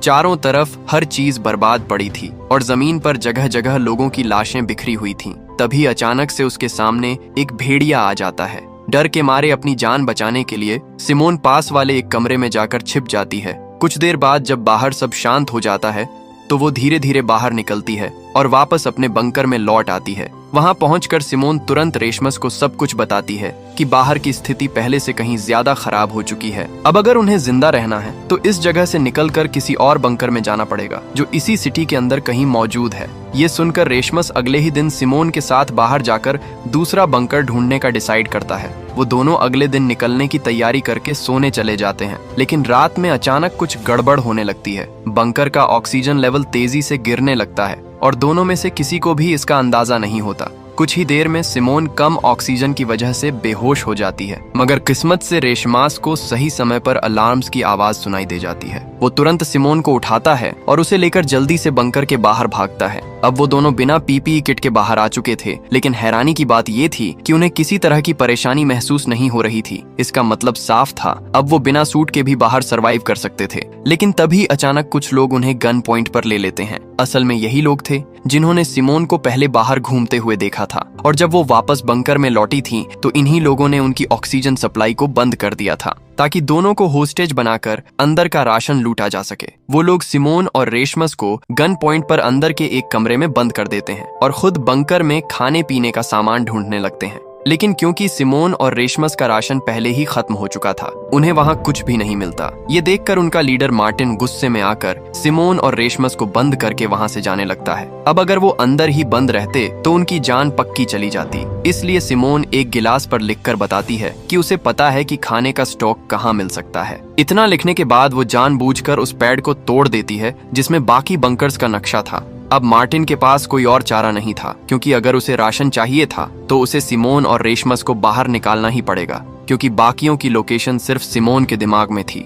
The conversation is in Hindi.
चारों तरफ हर चीज बर्बाद पड़ी थी और जमीन पर जगह जगह लोगों की लाशें बिखरी हुई थीं। तभी अचानक से उसके सामने एक भेड़िया आ जाता है। डर के मारे अपनी जान बचाने के लिए सिमोन पास वाले एक कमरे में जाकर छिप जाती है। कुछ देर बाद जब बाहर सब शांत हो जाता है तो वो धीरे धीरे बाहर निकलती है और वापस अपने बंकर में लौट आती है। वहां पहुंचकर सिमोन तुरंत रेशमस को सब कुछ बताती है कि बाहर की स्थिति पहले से कहीं ज्यादा खराब हो चुकी है। अब अगर उन्हें जिंदा रहना है तो इस जगह से निकलकर किसी और बंकर में जाना पड़ेगा जो इसी सिटी के अंदर कहीं मौजूद है। ये सुनकर रेशमस अगले ही दिन सिमोन के साथ बाहर जाकर दूसरा बंकर ढूंढने का डिसाइड करता है। वो दोनों अगले दिन निकलने की तैयारी करके सोने चले जाते हैं, लेकिन रात में अचानक कुछ गड़बड़ होने लगती है। बंकर का ऑक्सीजन लेवल तेजी से गिरने लगता है और दोनों में से किसी को भी इसका अंदाजा नहीं होता। कुछ ही देर में सिमोन कम ऑक्सीजन की वजह से बेहोश हो जाती है, मगर किस्मत से रेशमास को सही समय पर अलार्म्स की आवाज सुनाई दे जाती है। वो तुरंत सिमोन को उठाता है और उसे लेकर जल्दी से बंकर के बाहर भागता है। अब वो दोनों बिना पीपीई किट के बाहर आ चुके थे, लेकिन हैरानी की बात ये थी कि उन्हें किसी तरह की परेशानी महसूस नहीं हो रही थी। इसका मतलब साफ था, अब वो बिना सूट के भी बाहर सरवाइव कर सकते थे। लेकिन तभी अचानक कुछ लोग उन्हें गन पॉइंट पर ले लेते हैं। असल में यही लोग थे जिन्होंने सिमोन को पहले बाहर घूमते हुए देखा था, और जब वो वापस बंकर में लौटी थी तो इन्हीं लोगों ने उनकी ऑक्सीजन सप्लाई को बंद कर दिया था ताकि दोनों को होस्टेज बनाकर अंदर का राशन लूटा जा सके। वो लोग सिमोन और रेशमस को गन पॉइंट पर अंदर के एक कमरे में बंद कर देते हैं और खुद बंकर में खाने पीने का सामान ढूंढने लगते हैं। लेकिन क्योंकि सिमोन और रेशमस का राशन पहले ही खत्म हो चुका था, उन्हें वहां कुछ भी नहीं मिलता। ये देखकर उनका लीडर मार्टिन गुस्से में आकर सिमोन और रेशमस को बंद करके वहां से जाने लगता है। अब अगर वो अंदर ही बंद रहते तो उनकी जान पक्की चली जाती। इसलिए सिमोन एक गिलास पर लिखकर बताती है कि उसे पता है कि खाने का स्टॉक कहाँ मिल सकता है। इतना लिखने के बाद वो जानबूझकर उस पैड को तोड़ देती है जिसमें बाकी बंकर्स का नक्शा था। अब मार्टिन के पास कोई और चारा नहीं था, क्योंकि अगर उसे राशन चाहिए था तो उसे सिमोन और रेशमस को बाहर निकालना ही पड़ेगा, क्योंकि बाकियों की लोकेशन सिर्फ सिमोन के दिमाग में थी।